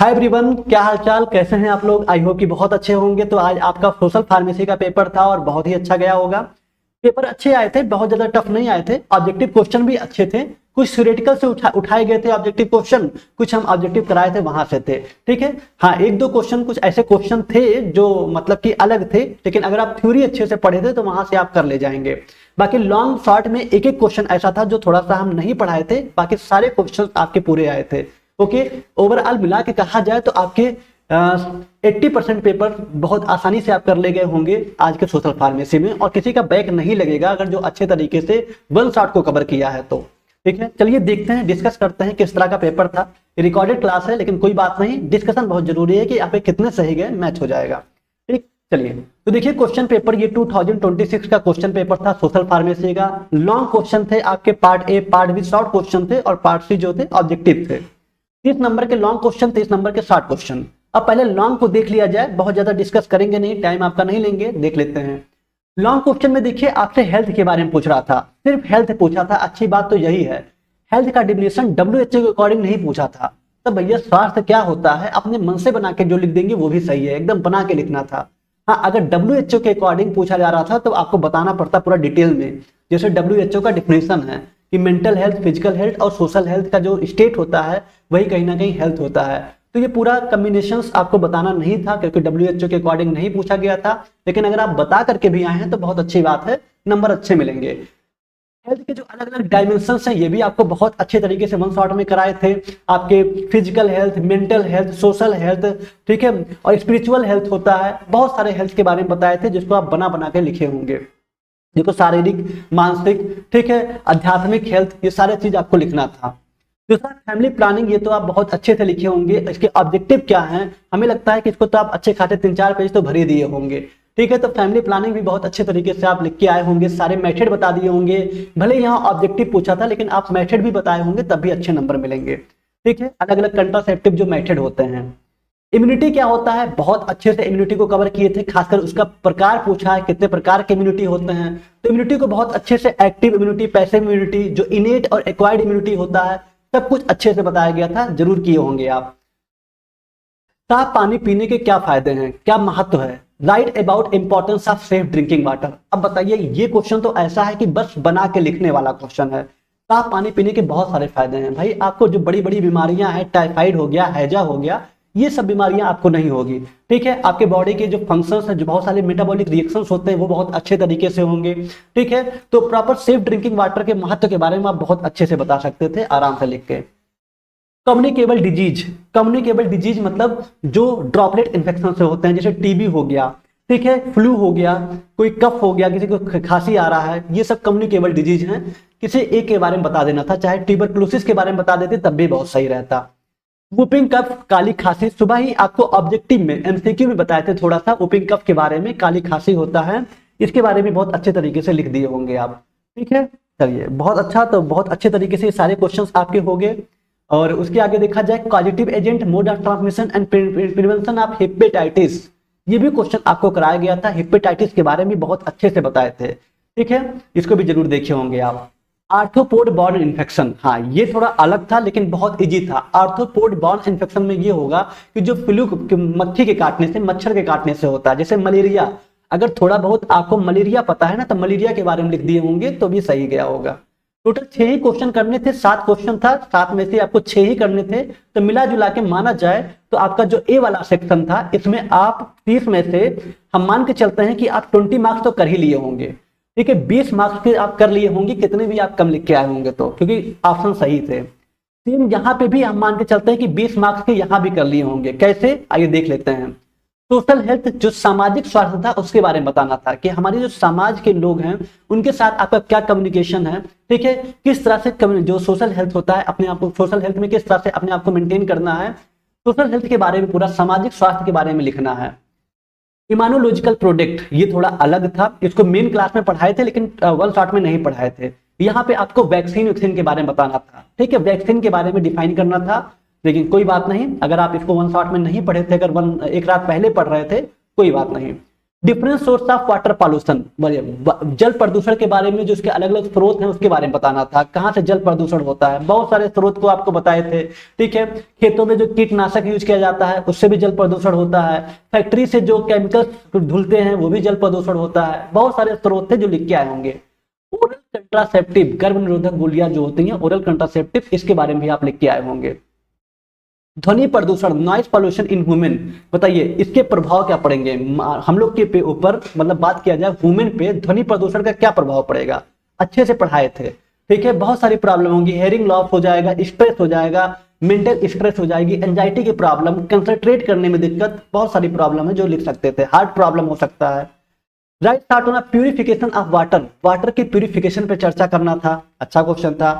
Hi everyone, क्या हाल चाल, कैसे हैं आप लोग। आई होप कि बहुत अच्छे होंगे। तो आज आपका सोशल फार्मेसी का पेपर था और बहुत ही अच्छा गया होगा। पेपर अच्छे आए थे, बहुत ज्यादा टफ नहीं आए थे। ऑब्जेक्टिव क्वेश्चन भी अच्छे थे। कुछ थ्योरेटिकल से उठाए गए थे ऑब्जेक्टिव क्वेश्चन, कुछ हम ऑब्जेक्टिव कराए थे वहां से थे। ठीक है, हाँ, एक दो क्वेश्चन कुछ ऐसे क्वेश्चन थे जो मतलब कि अलग थे, लेकिन अगर आप थ्योरी अच्छे से पढ़े थे तो वहां से आप कर ले जाएंगे। बाकी लॉन्ग शॉर्ट में एक एक क्वेश्चन ऐसा था जो थोड़ा सा हम नहीं पढ़ाए थे, बाकी सारे क्वेश्चन आपके पूरे आए थे। ओके, ओवरऑल मिला के कहा जाए तो आपके 80% पेपर बहुत आसानी से आप कर ले गए होंगे आज के सोशल फार्मेसी में, और किसी का बैक नहीं लगेगा अगर जो अच्छे तरीके से वन शॉट को कवर किया है तो। ठीक है, चलिए देखते हैं, डिस्कस करते हैं किस तरह का पेपर था। रिकॉर्डेड क्लास है लेकिन कोई बात नहीं, डिस्कशन बहुत जरूरी है कि आप कितने सही गए, मैच हो जाएगा। ठीक, चलिए तो देखिए क्वेश्चन पेपर ये 2026 का क्वेश्चन पेपर था सोशल फार्मेसी का। लॉन्ग क्वेश्चन थे आपके, part A part B short question थे और पार्ट सी जो थे ऑब्जेक्टिव थे। 30 नंबर के लॉन्ग क्वेश्चन, 30 नंबर के शॉर्ट क्वेश्चन। अब पहले लॉन्ग को देख लिया जाए, बहुत ज्यादा डिस्कस करेंगे नहीं, टाइम आपका नहीं लेंगे, देख लेते हैं। लॉन्ग क्वेश्चन में देखिए आपसे हेल्थ के बारे में पूछ रहा था, सिर्फ हेल्थ पूछा था। अच्छी बात तो यही है, हेल्थ का डिफिनेशन WHO के अकॉर्डिंग नहीं पूछा था। तब भैया स्वास्थ्य क्या होता है अपने मन से बना के जो लिख देंगे वो भी सही है, एकदम बना के लिखना था। हाँ, अगर WHO के अकॉर्डिंग पूछा जा रहा था तो आपको बताना पड़ता पूरा डिटेल में। जैसे WHO का डिफिनेशन है कि मेंटल हेल्थ, फिजिकल हेल्थ और सोशल हेल्थ का जो स्टेट होता है वही कहीं ना कहीं हेल्थ होता है। तो ये पूरा कॉम्बिनेशंस आपको बताना नहीं था क्योंकि WHO के अकॉर्डिंग नहीं पूछा गया था। लेकिन अगर आप बता करके भी आए हैं तो बहुत अच्छी बात है, नंबर अच्छे मिलेंगे। हेल्थ के जो अलग अलग डायमेंशंस हैं ये भी आपको बहुत अच्छे तरीके से वन शॉट में कराए थे। आपके physical health, mental health, social health, ठीक है, और स्पिरिचुअल हेल्थ होता है। बहुत सारे हेल्थ के बारे में बताए थे जिसको आप बना बना के लिखे होंगे। देखो शारीरिक, मानसिक, ठीक है, आध्यात्मिक हेल्थ, ये सारे चीज आपको लिखना था। दूसरा फैमिली प्लानिंग, ये तो आप बहुत अच्छे से लिखे होंगे। इसके ऑब्जेक्टिव क्या हैं, हमें लगता है कि इसको तो आप अच्छे खाते 3-4 पेज तो भर ही दिए होंगे। ठीक है, तो फैमिली प्लानिंग भी बहुत अच्छे तरीके से आप लिख के आए होंगे, सारे मेथड बता दिए होंगे। भले यहाँ ऑब्जेक्टिव पूछा था लेकिन आप मेथड भी बताए होंगे, तब भी अच्छे नंबर मिलेंगे। ठीक है, अलग अलग कंट्रासेप्टिव जो मेथड होते हैं। इम्यूनिटी क्या होता है, बहुत अच्छे से इम्यूनिटी को कवर किए थे, खासकर उसका प्रकार पूछा है, कितने प्रकार के इम्यूनिटी होते हैं। तो इम्यूनिटी को बहुत अच्छे से, एक्टिव इम्यूनिटी, पैसिव इम्यूनिटी, जो इनेट और एक्वायर्ड इम्यूनिटी होता है, सब कुछ अच्छे से बताया गया था, जरूर किए होंगे आप। साफ पानी पीने के क्या फायदे हैं, क्या महत्व है, right about importance of safe drinking water. अब बताइए, ये क्वेश्चन तो ऐसा है कि बस बना के लिखने वाला क्वेश्चन है। साफ पानी पीने के बहुत सारे फायदे हैं भाई, आपको जो बड़ी बड़ी बीमारियां हैं, टाइफाइड हो गया, हैजा हो गया, ये सब बीमारियां आपको नहीं होगी। ठीक है, आपके बॉडी के जो फंक्शंस हैं, जो बहुत सारे मेटाबॉलिक रिएक्शंस होते हैं, वो बहुत अच्छे तरीके से होंगे। ठीक है, तो प्रॉपर सेफ ड्रिंकिंग वाटर के महत्व के बारे में आप बहुत अच्छे से बता सकते थे आराम से लिख के। कम्युनिकेबल डिजीज, कम्युनिकेबल डिजीज मतलब जो ड्रॉपलेट इन्फेक्शन से होते हैं, जैसे टीबी हो गया, ठीक है, फ्लू हो गया, कोई कफ हो गया, किसी को खांसी आ रहा है, ये सब कम्युनिकेबल डिजीज हैं। किसी एक के बारे में बता देना था, चाहे ट्यूबरकुलोसिस के बारे में बता देते तब भी बहुत सही रहता। वुपिंग कफ, काली खांसी, सुबह ही आपको ऑब्जेक्टिव में एमसीक्यू में बताए थे थोड़ा सा वुपिंग कफ के बारे में, काली खांसी होता है, इसके बारे में बहुत अच्छे तरीके से लिख दिए होंगे आप। ठीक है, चलिए बहुत अच्छा, तो बहुत अच्छे तरीके से सारे क्वेश्चंस आपके हो गए। और उसके आगे देखा जाए, positive agent, mode of transmission and prevention of hepatitis, ये भी क्वेश्चन आपको कराया गया था। हेपेटाइटिस के बारे में बहुत अच्छे से बताए थे। ठीक है, इसको भी जरूर देखे होंगे आप। आर्थ्रोपोड बॉर्न इन्फेक्शन, हाँ ये थोड़ा अलग था लेकिन बहुत इजी था। आर्थ्रोपोड बॉर्न इन्फेक्शन में ये होगा कि जो फ्लू मक्खी के काटने से, मच्छर के काटने से होता है, जैसे मलेरिया। अगर थोड़ा बहुत आपको मलेरिया पता है ना, तो मलेरिया के बारे में लिख दिए होंगे तो भी सही गया होगा। टोटल 6 ही क्वेश्चन करने थे, 7 क्वेश्चन था, 7 में से आपको 6 ही करने थे। तो मिला जुला के माना जाए तो आपका जो ए वाला सेक्शन था, इसमें आप 30 में से हम मान के चलते हैं कि आप 20 मार्क्स तो कर ही लिए होंगे। ठीक है, 20 मार्क्स के आप कर लिए होंगे, कितने भी आप कम लिख के आए होंगे तो, क्योंकि ऑप्शन सही थे। सेम यहाँ पे भी हम मान के चलते हैं कि 20 मार्क्स के यहाँ भी कर लिए होंगे। कैसे, आइए देख लेते हैं। सोशल हेल्थ, जो सामाजिक स्वास्थ्य था उसके बारे में बताना था कि हमारे जो समाज के लोग हैं उनके साथ आपका क्या कम्युनिकेशन है। ठीक है, किस तरह से जो सोशल हेल्थ होता है, अपने आप को सोशल हेल्थ में किस तरह से अपने आप को मेंटेन करना है, सोशल हेल्थ के बारे में, पूरा सामाजिक स्वास्थ्य के बारे में लिखना है। इम्यूनोलॉजिकल प्रोडक्ट, ये थोड़ा अलग था, इसको मेन क्लास में पढ़ाए थे लेकिन वन शॉट में नहीं पढ़ाए थे। यहाँ पे आपको वैक्सीन के बारे में बताना था। ठीक है, वैक्सीन के बारे में डिफाइन करना था, लेकिन कोई बात नहीं, अगर आप इसको वन शॉट में नहीं पढ़े थे, अगर एक रात पहले पढ़ रहे थे, कोई बात नहीं। Different source of water pollution, जल प्रदूषण के बारे में जो उसके अलग अलग स्रोत हैं उसके बारे में बताना था, कहाँ से जल प्रदूषण होता है, बहुत सारे स्रोत को आपको बताए थे। ठीक है, खेतों में जो कीटनाशक यूज किया जाता है उससे भी जल प्रदूषण होता है, फैक्ट्री से जो केमिकल्स धुलते हैं वो भी जल प्रदूषण होता है, बहुत सारे स्रोत थे जो लिख के आए होंगे। ओरल कंट्रासेप्टिव, गर्भ निरोधक गोलियां जो होती हैं ओरल कंट्रासेप्टिव, इसके बारे में भी आप लिख के आए होंगे। ध्वनि प्रदूषण, नॉइज पॉल्यूशन इन वुमेन, बताइए इसके प्रभाव क्या पड़ेंगे हम लोग के ऊपर, मतलब बात किया जाए वुमेन पे ध्वनि प्रदूषण का क्या प्रभाव पड़ेगा, अच्छे से पढ़ाए थे। ठीक है, बहुत सारी प्रॉब्लम होंगी, हेयरिंग लॉस हो जाएगा, स्ट्रेस हो जाएगा, मेंटल स्ट्रेस हो जाएगी, एंजाइटी की प्रॉब्लम, कंसंट्रेट करने में दिक्कत, बहुत सारी प्रॉब्लम है जो लिख सकते थे। हार्ट प्रॉब्लम हो सकता है। राइट स्टार्ट होना, प्यूरिफिकेशन ऑफ वाटर, वाटर की प्यूरिफिकेशन पे चर्चा करना था, अच्छा क्वेश्चन था।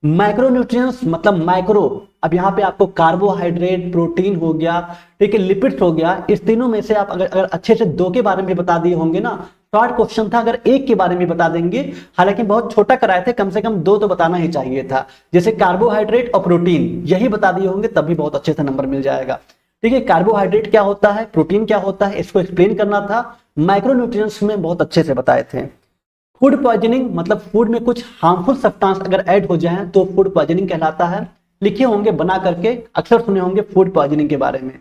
माइक्रोन्यूट्रिएंट्स मतलब माइक्रो, अब यहाँ पे आपको कार्बोहाइड्रेट, प्रोटीन हो गया, ठीक है, लिपिड्स हो गया, इस तीनों में से आप अगर अच्छे से दो के बारे में बता दिए होंगे ना, शॉर्ट क्वेश्चन था, अगर एक के बारे में बता देंगे, हालांकि बहुत छोटा कराए थे, कम से कम दो तो बताना ही चाहिए था, जैसे कार्बोहाइड्रेट और प्रोटीन, यही बता दिए होंगे तब भी बहुत अच्छे से नंबर मिल जाएगा। ठीक है, कार्बोहाइड्रेट क्या होता है, प्रोटीन क्या होता है, इसको एक्सप्लेन करना था। माइक्रोन्यूट्रिएंट्स में बहुत अच्छे से बताए थे। फूड पॉइजनिंग मतलब फूड में कुछ हार्मफुल सब्सटेंस अगर ऐड हो जाए तो फूड पॉइजनिंग कहलाता है, लिखे होंगे बना करके, अक्सर सुने होंगे फूड पॉइजनिंग के बारे में।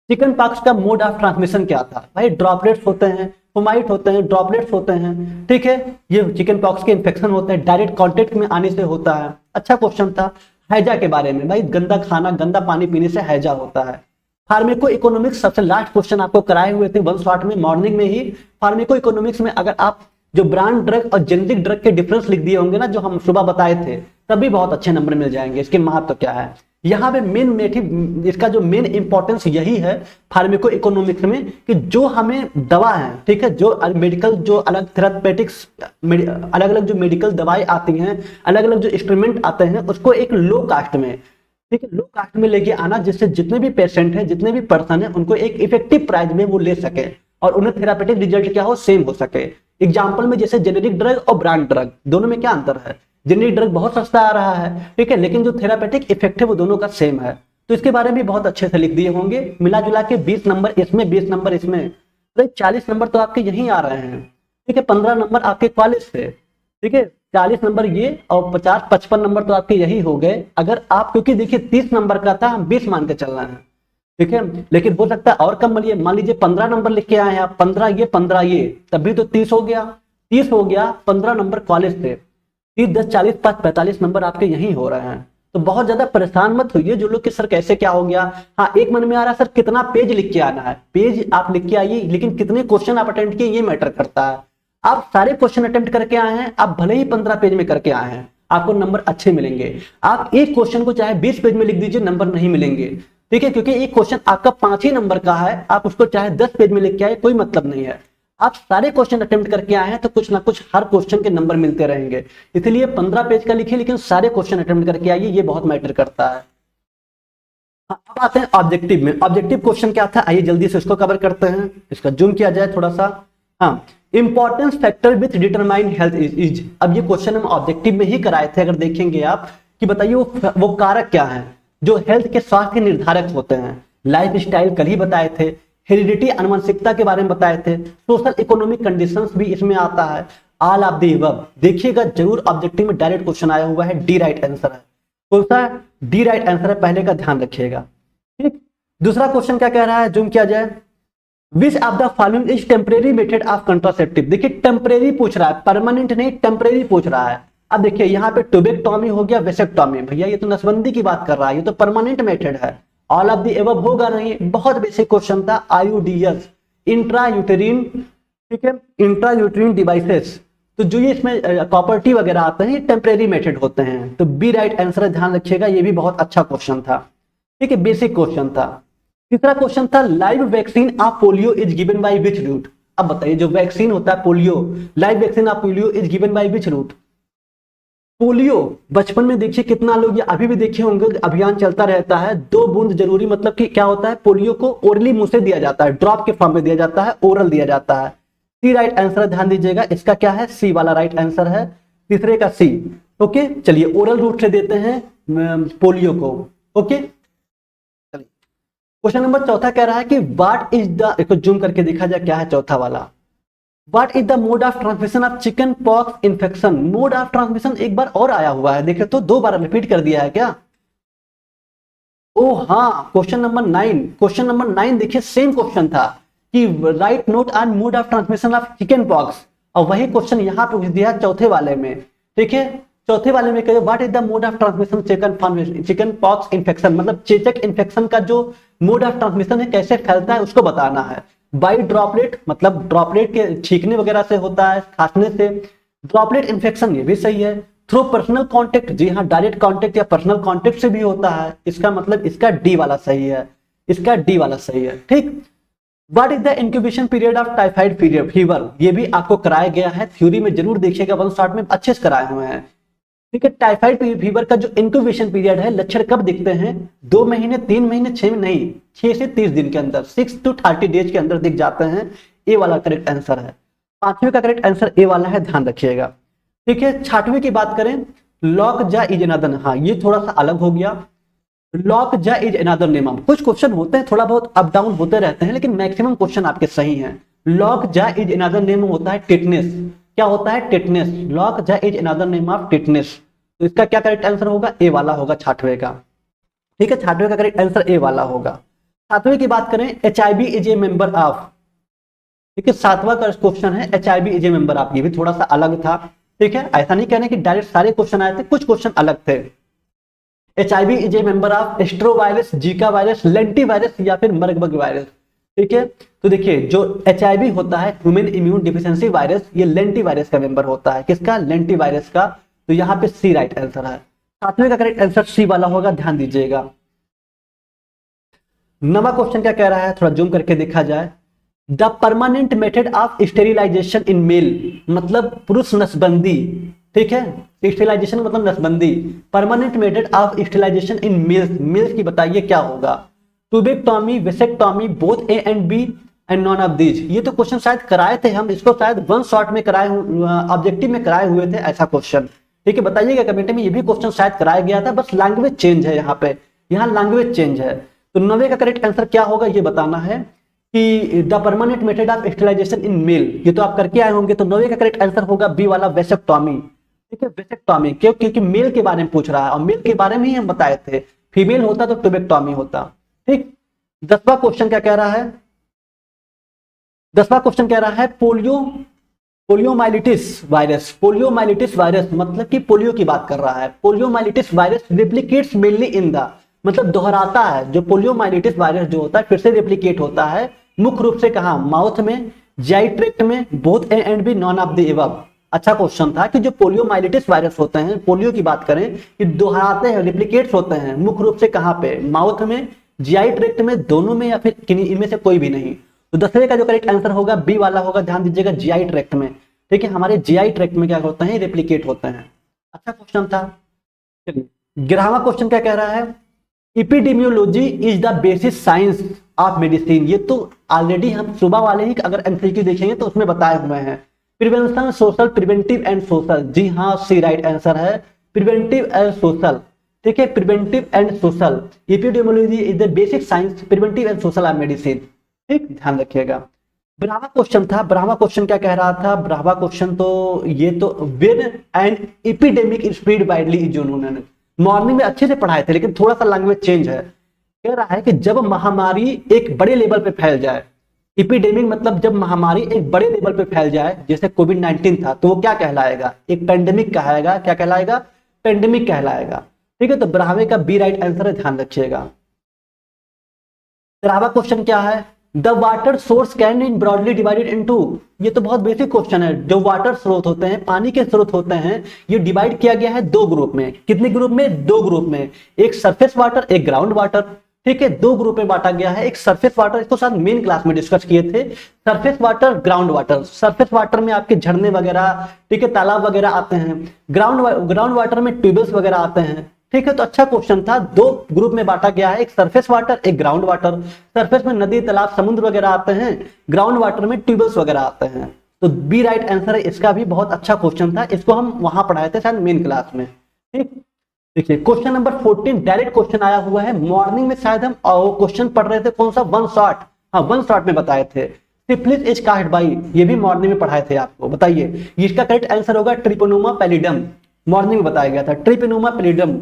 चिकन पॉक्स का मोड ऑफ ट्रांसमिशन क्या था, भाई ड्रॉपलेट्स होते हैं, फोमाइट होते हैं, ड्रॉपलेट्स होते हैं। ठीक है, ये चिकन पॉक्स के इन्फेक्शन होते हैं, डायरेक्ट कॉन्टेक्ट में आने से होता है, अच्छा क्वेश्चन था। हैजा के बारे में, भाई गंदा खाना, गंदा पानी पीने से हैजा होता है। फार्मेको इकोनॉमिक्स सबसे लास्ट क्वेश्चन आपको कराए हुए थे वन शॉट में, मॉर्निंग में ही। फार्मेको इकोनॉमिक्स में अगर आप जो ब्रांड ड्रग और जेनेरिक ड्रग के डिफरेंस लिख दिए होंगे ना, जो हम सुबह बताए थे, तभी बहुत अच्छे नंबर मिल जाएंगे। इसके महत्व क्या है, यहाँ पे मेन मेथिव, इसका जो मेन इंपॉर्टेंस यही है फार्मेको इकोनॉमिक्स में, कि जो हमें दवा है, ठीक है, जो मेडिकल, जो अलग थेरापेटिक्स, अलग अलग जो मेडिकल दवाएं आती हैं, अलग अलग जो इंस्ट्रूमेंट आते हैं, उसको एक लो कास्ट में, ठीक है, लो कास्ट में लेके आना, जिससे जितने भी पेशेंट हैं, जितने भी पर्सन हैं, उनको एक इफेक्टिव प्राइस में वो ले सके और उन्हें थेरापेटिक रिजल्ट क्या हो, सेम हो सके। एग्जाम्पल में जैसे जेनेरिक ड्रग और ब्रांड ड्रग, दोनों में क्या अंतर है, जेनेरिक ड्रग बहुत सस्ता आ रहा है, ठीक है, लेकिन जो थेरापेटिक इफेक्ट है वो दोनों का सेम है। तो इसके बारे में बहुत अच्छे से लिख दिए होंगे। मिला जुला के 20 नंबर इसमें, 20 नंबर इसमें, तो 40 नंबर तो आपके यहीं आ रहे हैं। ठीक है, 15 नंबर आपके कॉलेज से, ठीक है, 40 नंबर ये और 50-55 नंबर तो आपके यही हो गए। अगर आप, क्योंकि देखिए 30 नंबर का था, हम 20 मान के चल रहे हैं, ठीक है, लेकिन हो सकता है और कम मिलिए। मान लीजिए 15 नंबर लिख के आए हैं आप, 15 ये 15 ये, तब भी तो 30 हो गया, 30 हो गया, 15 नंबर कॉलेज से, 30 10 40 5 45 नंबर आपके यही हो रहे हैं। तो बहुत ज्यादा परेशान मत होइए जो लोग कि सर कैसे क्या हो गया। हाँ, एक मन में आ रहा है सर कितना पेज लिख के आना है, पेज आप लिख के आइए, लेकिन कितने क्वेश्चन आप अटेम्प्ट किए ये मैटर करता है। आप सारे क्वेश्चन अटेम्प्ट करके आए हैं, आप भले ही 15 पेज में करके आए हैं, आपको नंबर अच्छे मिलेंगे। आप एक क्वेश्चन को चाहे 20 पेज में लिख दीजिए, नंबर नहीं मिलेंगे, ठीक है, क्योंकि एक क्वेश्चन आपका 5 ही नंबर का है, आप उसको चाहे 10 पेज में लिख के आए, कोई मतलब नहीं है। आप सारे क्वेश्चन अटेम्प्ट करके आए हैं तो कुछ ना कुछ हर क्वेश्चन के नंबर मिलते रहेंगे, इसलिए 15 पेज का लिखिए, लेकिन सारे क्वेश्चन अटेम्प्ट करके आइए, ये बहुत मैटर करता है। अब आते हैं ऑब्जेक्टिव में। ऑब्जेक्टिव क्वेश्चन क्या था, आइए जल्दी से इसको कवर करते हैं, इसका जूम किया जाए थोड़ा सा। हाँ, importance factor with determine health is, अब ये क्वेश्चन हम ऑब्जेक्टिव में ही कराए थे, अगर देखेंगे आप कि बताइए वो कारक क्या है जो हेल्थ के स्वास्थ्य के निर्धारक होते हैं। लाइफ स्टाइल कल ही बताए थे, हेरिडिटी अनुवंशिकता के बारे में बताए थे, सोशल इकोनॉमिक कंडीशंस भी इसमें आता है, ऑल ऑफ द अबव। देखिएगा जरूर, ऑब्जेक्टिव में डायरेक्ट क्वेश्चन आया हुआ है, डी राइट आंसर है। कौन सा डी राइट आंसर है, पहले का ध्यान रखिएगा। ठीक, दूसरा क्वेश्चन क्या कह रहा है, जूम किया जाए। Which of the following is temporary method of contraceptive, देखिए टेम्परेरी पूछ रहा है, परमानेंट नहीं, टेम्परेरी पूछ रहा है। अब देखिए यहाँ पे टोबेक्टॉमी हो गया, वेसेक्टॉमी, भैया ये तो नसबंदी की बात कर रहा है, ये तो परमानेंट मेथड है। ऑल ऑफ द एबव होगा नहीं, बहुत बेसिक क्वेश्चन था। आईयूडीएस, इंट्रा यूटेरिन, ठीक है, इंट्रा यूटेरिन डिवाइसेस, तो जो ये इसमें कॉपर्टी वगैरह आते हैं, ये टेम्परेरी मेथड होते हैं, तो बी राइट आंसर ध्यान रखिएगा, ये भी बहुत अच्छा क्वेश्चन था, ठीक है, बेसिक क्वेश्चन था। तीसरा क्वेश्चन था live vaccine of polio is given by which route. अब बताइए जो वैक्सीन होता है polio, live vaccine of polio is given by which route. Polio बचपन में देखिए कितना लोग, या अभी भी देखे होंगे, अभियान चलता रहता है, 2 बूंद जरूरी, मतलब कि क्या होता है, पोलियो को ओरली मुंह से दिया जाता है, ड्रॉप के फॉर्म में दिया जाता है, ओरल दिया जाता है। सी राइट आंसर, ध्यान दीजिएगा, इसका क्या है, सी वाला राइट आंसर है, तीसरे का सी। ओके, चलिए ओरल रूट से देते हैं पोलियो को। ओके, क्वेश्चन नंबर चौथा कह रहा है कि व्हाट इज द, इसको जूम करके देखा जाए क्या है चौथा वाला। What is the mode of transmission of chicken pox infection. Mode of transmission एक बार और आया हुआ है, देखे तो 2 बार रिपीट कर दिया है क्या। ओ हाँ, क्वेश्चन नंबर 9, क्वेश्चन नंबर 9 देखिए सेम क्वेश्चन था कि right note on mode of transmission of chicken pox, और वही क्वेश्चन यहाँ पे पूछ दिया चौथे वाले में। देखिए चौथे वाले में कहिए what is the mode of transmission chicken pox infection, मतलब चेचक इन्फेक्शन का जो मोड ऑफ ट्रांसमिशन है, कैसे फैलता है उसको बताना है। बाई ड्रॉपलेट, मतलब ड्रॉपलेट के छींकने वगैरह से होता है, खांसने से। ड्रॉपलेट इन्फेक्शन ये भी सही है। थ्रू पर्सनल कांटेक्ट, जी हाँ, डायरेक्ट कांटेक्ट या पर्सनल कांटेक्ट से भी होता है, इसका मतलब इसका डी वाला सही है, इसका डी वाला सही है। ठीक। What is the incubation period of typhoid fever, ये भी आपको कराया गया है, थ्योरी में जरूर देखिएगा, 1 शॉट में अच्छे से कराए हुए हैं। ठीक है, टाइफाइड फीवर का जो इंक्यूबेशन पीरियड है, लक्षण कब दिखते हैं, 2 महीने, 3 महीने, 6 महीने नहीं, 6 से 30 दिन के अंदर, 6 to 30 डेज के अंदर दिख जाते हैं। ए वाला करेक्ट आंसर है। 5वें का करेक्ट आंसर ए वाला है, ध्यान रखिएगा। ठीक है, 6वें की बात करें, लॉक जा इज अनदर, हाँ ये थोड़ा सा अलग हो गया। लॉक जा इज अनदर नेम, कुछ क्वेश्चन होते हैं थोड़ा बहुत अप डाउन होते रहते हैं, लेकिन मैक्सिमम क्वेश्चन आपके सही हैं। लॉक जा इज अनदर नेम होता है टिटनेस, क्या होता है, टिटनेस। लॉक जा is another name of tetanus, तो इसका क्या करेक्ट आंसर होगा, ए वाला होगा 6वें का। ठीक है, 6वें का करेक्ट आंसर ए वाला होगा। 7वें की बात करें, HIV is a member of, ठीक है, 7वां का क्वेश्चन है HIV is a member of, ये भी थोड़ा सा अलग था। ठीक है, ऐसा नहीं कहने कि डायरेक्ट सारे क्वेश्चन आए थे, कुछ क्वेश्चन अलग थे। HIV is a member of astrovirus, Zika virus, lentivirus या फिर मर्गबग वायरस। ठीक है, तो देखिए जो HIV होता है ह्यूमन इम्यून डिफिशियंसी वायरस, ये लेंटी वायरस का मेंबर होता है, किसका, लेंटी वायरस का। तो यहाँ पे सी राइट आंसर है। 7वें का करेक्ट आंसर सी वाला होगा, ध्यान दीजिएगा। 9वां क्वेश्चन क्या कह रहा है, थोड़ा जूम करके देखा जाए। The permanent method of sterilisation in male, मतलब पुरुष नसबंदी। ठीक है, स्टेरिलाइजेशन मतलब नसबंदी। Permanent method of sterilisation in males, males की बताइए क्या होगा। Tubectomy, vasectomy, both A and B and none of these. ये तो क्वेश्चन शायद कराए थे हम, इसको शायद 1 शॉट में कराए, ऑब्जेक्टिव में कराए हुए थे ऐसा क्वेश्चन। ठीक है, बताइएगा कमेंट में, ये भी क्वेश्चन शायद कराया गया था, बस लैंग्वेज चेंज है यहाँ पे, यहाँ लैंग्वेज चेंज है। तो 9वें का करेक्ट आंसर क्या होगा, ये बताना है कि the permanent method of sterilisation in male, ये तो आप करके आए होंगे। तो 9वें का करेक्ट आंसर होगा बी वाला, वेसेक्टॉमी। ठीक है, वेसेक्टॉमी, क्यों, क्योंकि मेल के बारे में पूछ रहा है, और मेल के बारे में ही हम बताए थे, फीमेल होता तो ट्यूबेक्टॉमी होता। ठीक। 10वां क्वेश्चन क्या कह रहा है, 10वां क्वेश्चन कह रहा है पोलियोमाइलिटिस वायरस। पोलियोमाइलिटिस वायरस मतलब कि पोलियो की बात कर रहा है। Poliomyelitis virus replicates mainly in the, मतलब दोहराता है, जो पोलियोमाइलिटिस वायरस जो होता है फिर से रिप्लिकेट होता है मुख्य रूप से कहां, माउथ में, जीआई ट्रैक्ट में, both A and B, none of the above. अच्छा क्वेश्चन था कि जो पोलियोमाइलिटिस वायरस होते हैं, पोलियो की बात करें, कि दोहराते हैं, रिप्लिकेट्स होते हैं मुख्य रूप से कहां पे, माउथ में, जीआई ट्रैक्ट में, दोनों में, या फिर इनमें से कोई भी नहीं। तो 10वें का जो करेक्ट आंसर होगा बी वाला होगा, ध्यान दीजिएगा, जीआई ट्रैक्ट में। ठीक है, हमारे जीआई ट्रैक्ट में क्या होते हैं, रेप्लिकेट होते हैं। अच्छा क्वेश्चन था। चलिए 11वां क्वेश्चन क्या कह रहा है, epidemiology is the basis science of medicine. ये तो ऑलरेडी हम सुबह वाले ही अगर एमसीक्यू देखेंगे तो उसमें बताए हुए हैं। Prevention, social, preventive and social, जी हाँ सी राइट आंसर है, प्रिवेंटिव एंड सोशल। ठीक है, preventive and social, epidemiology is the basic science, preventive and social of medicine. ठीक, ध्यान रखिएगा। 12वां क्वेश्चन था, 12वां क्वेश्चन क्या कह रहा था, 12वां क्वेश्चन तो ये तो when and epidemic spread widely is known. Morning में अच्छे से पढ़ाए थे, लेकिन थोड़ा सा लैंग्वेज चेंज है। कह रहा है कि जब महामारी एक बड़े लेवल पे फैल जाए, एपिडेमिक मतलब जब महामारी एक बड़े लेवल पे फैल जाए, जैसे कोविड-19 था, तो वो क्या कहलाएगा, एक पेंडेमिक कहलाएगा। क्या कहलाएगा, पेंडेमिक कहलाएगा। ठीक है, तो 12वें का बी राइट आंसर है, ध्यान रखिएगा। 13वां क्वेश्चन क्या है, the water source can in broadly divided into. ये तो बहुत बेसिक क्वेश्चन है। जो वाटर स्रोत होते हैं, पानी के स्रोत होते हैं, ये डिवाइड किया गया है 2 ग्रुप में। कितने ग्रुप में, 2 ग्रुप में, एक सरफेस वाटर, एक ग्राउंड वाटर। ठीक है, 2 ग्रुप में बांटा गया है। एक सरफेस वाटर, इसको साथ मेन क्लास में डिस्कस किए थे, surface water, ground water. Surface water में आपके झरने वगैरह, ठीक है, तालाब वगैरह आते हैं। ग्राउंड वाटर में ट्यूबवेल्स वगैरह आते हैं। ठीक है, तो अच्छा क्वेश्चन था। 2 ग्रुप में बांटा गया है, एक सरफेस वाटर, एक ग्राउंड वाटर। सरफेस में नदी, तालाब, समुद्र वगैरह आते हैं, ग्राउंड वाटर में ट्यूबवेल्स वगैरह आते हैं। तो बी राइट आंसर है इसका भी। बहुत अच्छा क्वेश्चन था, इसको हम वहां पढ़ाए थे शायद मेन क्लास में। ठीक, देखिए क्वेश्चन नंबर 14 डायरेक्ट क्वेश्चन आया हुआ है। मॉर्निंग में शायद हम क्वेश्चन पढ़ रहे थे, कौन सा, वन शॉट, हाँ वन शॉट में बताए थे। सिफिलिस इज कास्ड बाय, ये भी मॉर्निंग में पढ़ाए थे आपको। बताइए इसका करेक्ट आंसर होगा ट्रिपोनोमा पैलिडम। मॉर्निंग में बताया गया था ट्रिपोनोमा पैलिडम।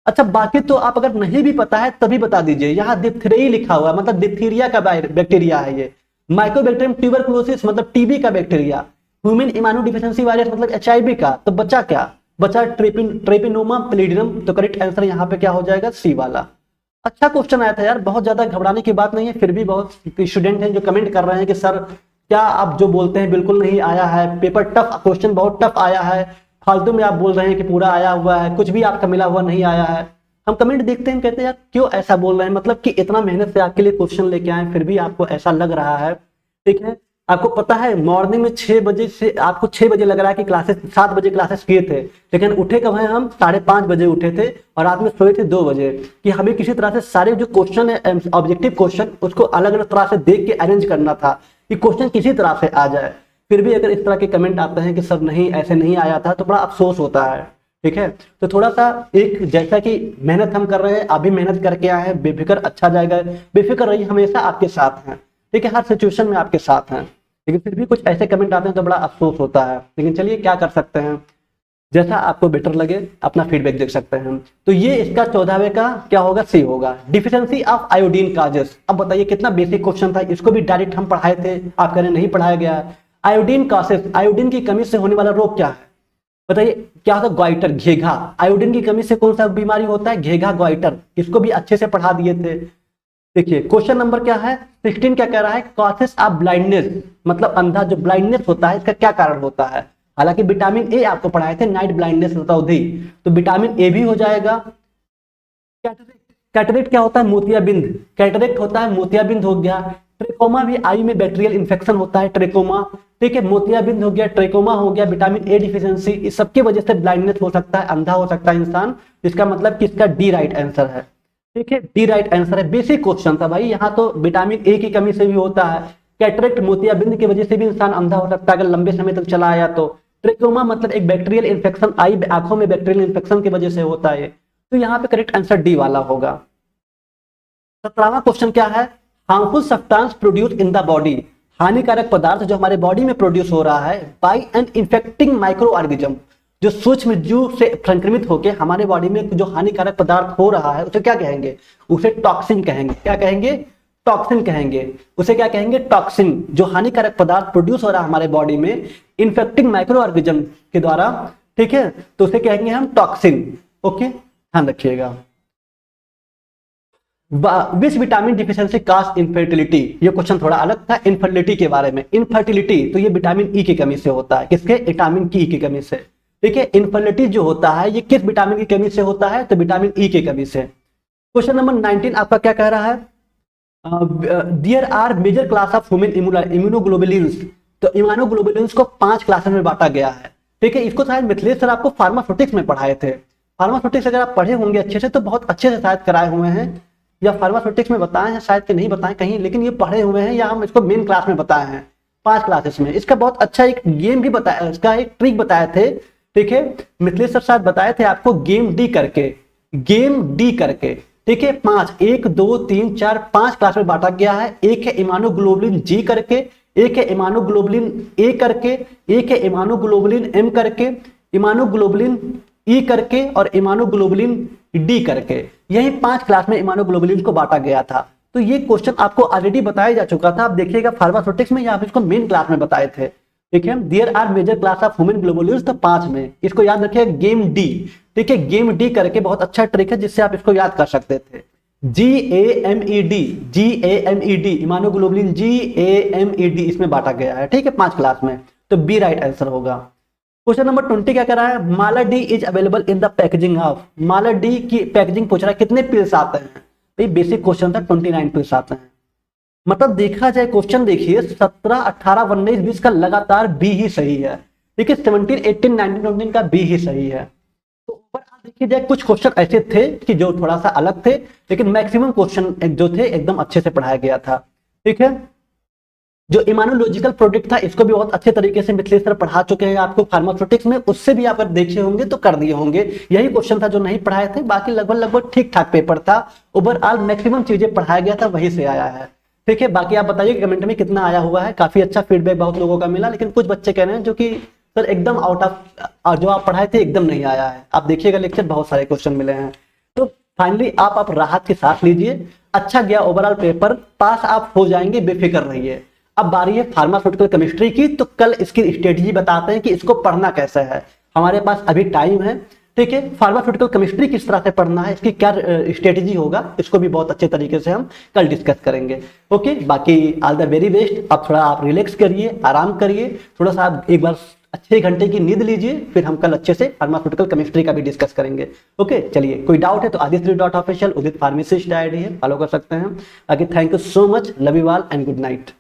अच्छा बाकी तो आप अगर नहीं भी पता है तभी बता दीजिए। यहाँ डिप्थेरिया लिखा हुआ है, मतलब डिप्थीरिया का बैक्टीरिया है ये। माइकोबैक्टीरियम ट्यूबरकुलोसिस मतलब टीबी का बैक्टीरिया। ह्यूमन इम्यूनोडेफिशिएंसी वायरस मतलब एचआईवी का। तो बचा क्या, बचा ट्रेपिनोमा पैलिडियम। तो करेक्ट आंसर यहाँ पे क्या हो जाएगा, सी वाला। अच्छा क्वेश्चन आया था यार, बहुत ज्यादा घबराने की बात नहीं है। फिर भी बहुत स्टूडेंट हैं जो कमेंट कर रहे हैं कि सर क्या आप जो बोलते हैं बिल्कुल नहीं आया है, पेपर टफ, क्वेश्चन बहुत टफ आया है, फालतू में आप बोल रहे हैं कि पूरा आया हुआ है, कुछ भी आपका मिला हुआ नहीं आया है। हम कमेंट देखते हैं, कहते हैं यार क्यों ऐसा बोल रहे हैं, मतलब कि इतना मेहनत से आपके लिए क्वेश्चन लेके आए फिर भी आपको ऐसा लग रहा है। ठीक है, आपको पता है मॉर्निंग में 6 बजे से, आपको 6 बजे लग रहा है कि क्लासेस 7 बजे क्लासेस किए थे, लेकिन उठे कब हैं हम, 5:30 बजे उठे थे और रात में सोए थे 2 बजे। कि हमें किसी तरह से सारे जो क्वेश्चन है ऑब्जेक्टिव क्वेश्चन, उसको अलग अलग तरह से देख के अरेंज करना था कि क्वेश्चन किसी तरह से आ जाए। फिर भी अगर इस तरह के कमेंट आते हैं कि सर नहीं ऐसे नहीं आया था, तो बड़ा अफसोस होता है। ठीक है, तो थोड़ा सा एक, जैसा कि मेहनत हम कर रहे हैं, आप भी मेहनत करके आए हैं, बेफिक्र अच्छा जाएगा। बेफिक्र रहिए, हमेशा आपके साथ हैं। ठीक है, हर सिचुएशन में आपके साथ हैं। लेकिन फिर भी कुछ ऐसे कमेंट आते हैं तो बड़ा अफसोस होता है। लेकिन चलिए क्या कर सकते हैं, जैसा आपको बेटर लगे अपना फीडबैक देख सकते हैं। तो ये इसका 14वें का क्या होगा, सी होगा। Deficiency of iodine causes. अब बताइए कितना बेसिक क्वेश्चन था, इसको भी डायरेक्ट हम पढ़ाए थे, आप कह रहे नहीं पढ़ाया गया। आयोडीन कासेस, आयोडीन की कमी से होने वाला रोग क्या है, बताइए क्या होता है, ग्वाइटर, घेघा। आयोडीन की कमी से कौन सा बीमारी होता है, घेघा ग्वाइटर। इसको भी अच्छे से पढ़ा दिए थे। देखिए क्वेश्चन नंबर क्या है 16, क्या कह रहा है, कॉजेस ऑफ ब्लाइंडनेस, मतलब अंधा जो ब्लाइंडनेस होता है इसका क्या कारण होता है। हालांकि विटामिन ए आपको पढ़ाए थे, नाइट ब्लाइंडनेस रतौंधी, तो विटामिन ए भी हो जाएगा। कैटरेक्ट क्या होता है, मोतियाबिंद, कैटरेक्ट होता है मोतियाबिंद हो गया। ट्रेकोमा भी आई में बैक्टीरियल इन्फेक्शन होता है, ट्रेकोमा। ठीक है, मोतियाबिंद हो गया, ट्रेकोमा हो गया, विटामिन ए डिफिशियंसी, इस सबकी वजह से ब्लाइंडनेस हो सकता है, अंधा हो सकता है इंसान। इसका मतलब कि इसका डी राइट आंसर है। ठीक है, डी राइट आंसर है। बेसिक क्वेश्चन था भाई, यहाँ तो विटामिन ए की कमी से भी होता है। कैटरेक्ट मोतियाबिंद की वजह से भी इंसान अंधा हो सकता है अगर लंबे समय तक चला आया तो। ट्रेकोमा मतलब एक बैक्टीरियल इन्फेक्शन, आई आंखों में बैक्टीरियल इन्फेक्शन की वजह से होता है। तो यहाँ पे करेक्ट आंसर डी वाला होगा। 17वां क्वेश्चन क्या है, harmful substance produce in the body, हानिकारक पदार्थ जो हमारे बॉडी में प्रोड्यूस हो रहा है by an infecting microorganism, जो सूक्ष्म जीव से संक्रमित होकर हमारे बॉडी में जो हानिकारक पदार्थ हो रहा है उसे क्या कहेंगे, उसे टॉक्सिन कहेंगे। क्या कहेंगे, टॉक्सिन कहेंगे। उसे क्या कहेंगे, टॉक्सिन। जो हानिकारक पदार्थ प्रोड्यूस हो रहा है हमारे बॉडी में इन्फेक्टिंग माइक्रो ऑर्गेनिज्म के द्वारा, ठीक है, तो उसे कहेंगे हम टॉक्सिन। ओके, ध्यान रखिएगा। Which vitamin deficiency cause infertility, ये क्वेश्चन थोड़ा अलग था इनफर्टिलिटी के बारे में। इनफर्टिलिटी तो ये विटामिन ई की कमी से होता है, किसके, विटामिन ई की कमी से। ठीक है, इनफर्टिलिटी जो होता है ये किस विटामिन की कमी से होता है, तो विटामिन ई की कमी से। क्वेश्चन नंबर 19 आपका क्या कह रहा है, there are major class of human immunoglobulins, तो इम्यूनोग्लोबुलिन्स को 5 क्लासेस में बांटा गया है। ठीक है, इसको शायद मिथिलेश सर आपको फार्मास्यूटिक्स में पढ़ाए थे। फार्मास्यूटिक्स अगर आप पढ़े होंगे अच्छे से तो बहुत अच्छे से शायद कराए हुए हैं, या फार्मास्यूटिक्स में बताए हैं शायद कि नहीं बताए कहीं, लेकिन ये पढ़े हुए हैं, या हम इसको मेन क्लास में बताए हैं 5 क्लासेस में। इसका बहुत अच्छा एक गेम भी बताया, इसका एक ट्रिक बताए थे। ठीक है, मिथिलेश सर शायद बताए थे आपको, गेम डी करके, गेम डी करके। ठीक है, 5, 1 2 3 4 5 क्लास में बांटा गया है। एक है इम्यूनोग्लोबुलिन जी करके, एक है इम्यूनोग्लोबुलिन ए करके, एक है इम्यूनोग्लोबुलिन एम करके, इम्यूनोग्लोबुलिन ई करके और इम्यूनोग्लोबुलिन डी करके। यही 5 क्लास में इम्यूनोग्लोबुलिन को बांटा गया था। तो ये क्वेश्चन आपको ऑलरेडी बताया जा चुका था, आप देखिएगा फार्मास्यूटिक्स में, या आप इसको मेन क्लास में बताए थे। ठीक है, there are major class of human globulins, तो 5 में, इसको याद रखिए गेम डी। ठीक है, गेम डी करके बहुत अच्छा ट्रिक है जिससे आप इसको याद कर सकते थे। GAMED, GAMED इम्यूनोग्लोबुलिन GAMED इसमें बांटा गया है। ठीक है, 5 क्लास में, तो बी राइट आंसर होगा। क्वेश्चन नंबर 20 क्या कह रहा है, Mala D is available in the packaging of, Mala D की पैकेजिंग पूछ रहा है, कितने पिल्स आते हैं। भाई बेसिक क्वेश्चन था, 29 पिल्स आते हैं। मतलब देखा जाए क्वेश्चन देखिए 17, 18, 19, 20 का लगातार बी ही सही है। ठीक है, 17, 18, 19, 19 का बी ही सही है। तो ओवरऑल देखिए जाए कुछ क्वेश्चन ऐसे थे कि जो थोड़ा सा अलग थे, लेकिन मैक्सिमम क्वेश्चन जो थे एकदम अच्छे से पढ़ाया गया था। ठीक है, जो इम्यूनोलॉजिकल प्रोडक्ट था इसको भी बहुत अच्छे तरीके से मिथिलेश सर पढ़ा चुके हैं आपको फार्मास्यूटिक्स में, उससे भी आप अगर देखे होंगे तो कर दिए होंगे। यही क्वेश्चन था जो नहीं पढ़ाए थे, बाकी लगभग ठीक ठाक पेपर था। ओवरऑल मैक्सिमम चीजें पढ़ाया गया था वहीं से आया है। ठीक है, बाकी आप बताइए कमेंट में कितना आया हुआ है। काफी अच्छा फीडबैक बहुत लोगों का मिला, लेकिन कुछ बच्चे कह रहे हैं जो कि सर एकदम आउट ऑफ जो आप पढ़ाए थे एकदम नहीं आया है। आप देखिएगा लेक्चर बहुत सारे क्वेश्चन मिले हैं। तो फाइनली आप राहत के साथ लीजिए, अच्छा गया ओवरऑल पेपर, पास आप हो जाएंगे, बेफिक्र रहिए। अब बारी है फार्मास्यूटिकल केमिस्ट्री की, तो कल इसकी स्ट्रेटेजी बताते हैं कि इसको पढ़ना कैसे है। हमारे पास अभी टाइम है, ठीक है। फार्मास्यूटिकल केमिस्ट्री किस तरह से पढ़ना है, इसकी क्या स्ट्रेटेजी होगा, इसको भी बहुत अच्छे तरीके से हम कल डिस्कस करेंगे। ओके, बाकी ऑल द वेरी बेस्ट। अब थोड़ा आप रिलैक्स करिए, आराम करिए, थोड़ा सा आप एक बार अच्छे घंटे की नींद लीजिए, फिर हम कल अच्छे से फार्मास्यूटिकल केमिस्ट्री का भी डिस्कस करेंगे। ओके, चलिए, कोई डाउट है तो आदित्य.ऑफिशियल उदित फार्मेसिस्ट आईडी है, फॉलो कर सकते हैं। बाकी thank you so much, love you all and good night.